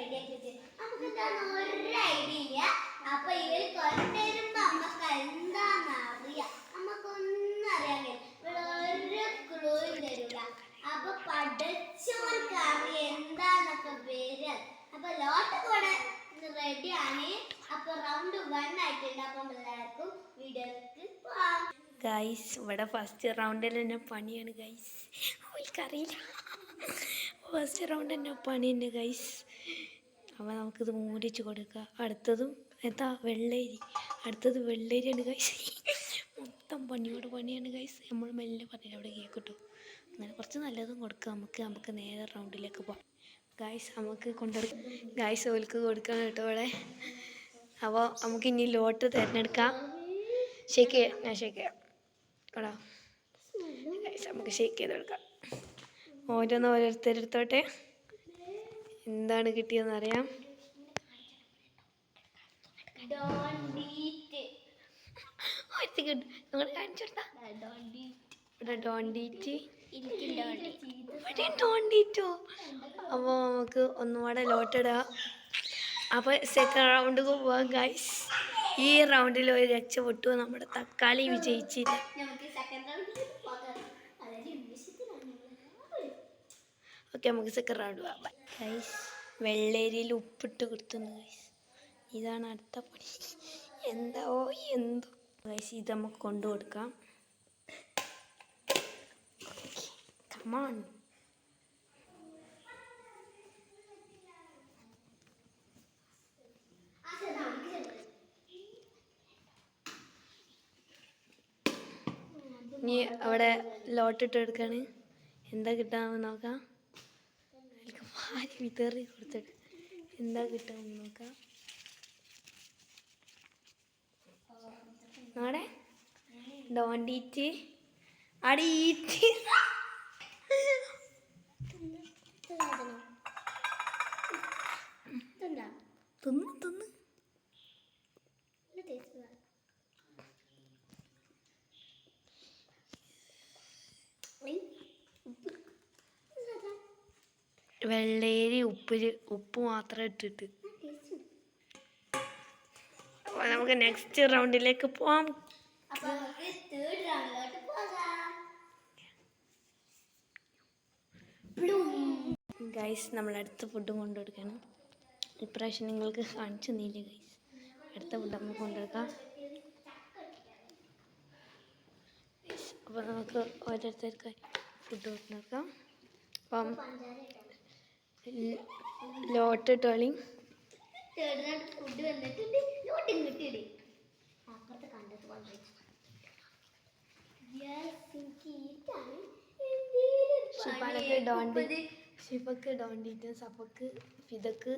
റെഡിയാക്കി വെച്ച് നമുക്ക് എന്താണ് ഒരു ഐഡിയ ഇല്ല. അപ്പൊ ഇവര് കൊണ്ടുവരുമ്പോ നമുക്ക് എന്താന്ന് അറിയാം. നമുക്കൊന്നും അറിയാൻ കഴിയില്ല. ഒരു ക്ലൂയും തരൂല. അപ്പൊ പഠിച്ചവർക്ക് അറിയാം എന്താന്നൊക്കെ പേര്. അപ്പൊ ലോട്ടൊക്കെ ഇവിടെ റെഡിയാണ്. അപ്പൊ റൗണ്ട് 1 ആയിട്ടുണ്ട്. അപ്പം എല്ലാവർക്കും വീഡിയോക്ക് പോവാം. ഗൈസ് ഇവിടെ ഫസ്റ്റ് റൗണ്ടിൽ തന്നെ പണിയാണ് ഗൈസ്. എനിക്കറിയില്ല, ഫസ്റ്റ് റൗണ്ട് തന്നെ പണി തന്നെ ഗൈസ്. അപ്പോൾ നമുക്കിത് മൂടിച്ച് കൊടുക്കുക. അടുത്തതും എന്താ വെള്ളരി, അടുത്തത് വെള്ളരിയാണ് ഗൈസ്. മൊത്തം പണിയാണ് ഗൈസ്. നമ്മൾ മെല്ലെ പറഞ്ഞില്ല അവിടെ കേൾക്കട്ടു. അങ്ങനെ കുറച്ച് നല്ലതും കൊടുക്കുക. നമുക്ക് നേരെ റൗണ്ടിലേക്ക് പോകാം ഗൈസ്. നമുക്ക് കൊണ്ടുവരും ഗൈസ്. ഓൽക്ക് കൊടുക്കണം കേട്ടോ ഇവിടെ. അപ്പോൾ നമുക്ക് ഇനി ലോട്ട് തിരഞ്ഞെടുക്കാം. ഞാൻ ഷേക്ക് ചെയ്യാം കേട്ടോ ഗൈസ്. നമുക്ക് ഷേക്ക് ചെയ്തെടുക്കാം. ഓരോരുത്തരെടുത്തോട്ടെ. എന്താണ് കിട്ടിയതെന്ന് അറിയാം. അപ്പോൾ നമുക്ക് ഒന്നുകൂടെ ലോട്ടിടാം. അപ്പോൾ സെക്കൻഡ് റൗണ്ട് പോവാം ഗൈസ്. ഈ റൗണ്ടിൽ ഒരു രക്ഷപ്പെട്ടു. നമ്മുടെ തക്കാളി വിജയിച്ചില്ല. ഓക്കെ, നമുക്ക് സെക്കൻഡ് റൗണ്ട് പോവാം ഗൈസ്. വെള്ളരിയിൽ ഉപ്പിട്ട് കൊടുത്തുന്നു ഗൈസ്. ഇതാണ് അടുത്ത പണി. എന്തോ ഗൈസ്, ഇത് നമുക്ക് കൊണ്ടു കൊടുക്കാം. കമോൺ. ഇനി അവിടെ ലോട്ടിട്ട് എടുക്കാണ്. എന്താ കിട്ടാമെന്ന് നോക്കാം. അതിലേക്ക് മാരി വിതറി കൊടുത്തിട്ട് എന്താ കിട്ടാമെന്ന് നോക്കാം. അവിടെ ഡോണ്ടിറ്റ് അടിയിട്ട് തിന്ന് വെള്ളേരി ഉപ്പ് മാത്രം ഇട്ടിട്ട്. അപ്പോൾ നമുക്ക് നെക്സ്റ്റ് റൗണ്ടിലേക്ക് പോവാം. ഗൈസ്, നമ്മളടുത്ത ഫുഡ് കൊണ്ടുകൊടുക്കണം. ഇപ്രാവശ്യം നിങ്ങൾക്ക് കാണിച്ചു തന്നില്ല ഗൈസ്. അടുത്ത ഫുഡ് നമുക്ക് കൊണ്ടുകൊടുക്കാം. അപ്പോൾ നമുക്ക് ഓരോരുത്തർക്ക് ഫുഡ് കൊണ്ടുകൊടുക്കാം. അപ്പം ലോട്ടിട്ടോളി. ഫുഡ് വന്നിട്ടുണ്ട്. ലോട്ടും കിട്ടിയിട്. അപ്പുറത്ത് കണ്ടത് ഷിഫക്ക് ഡോണ്ടിറ്റും സഫക്ക് ഫിദക്ക്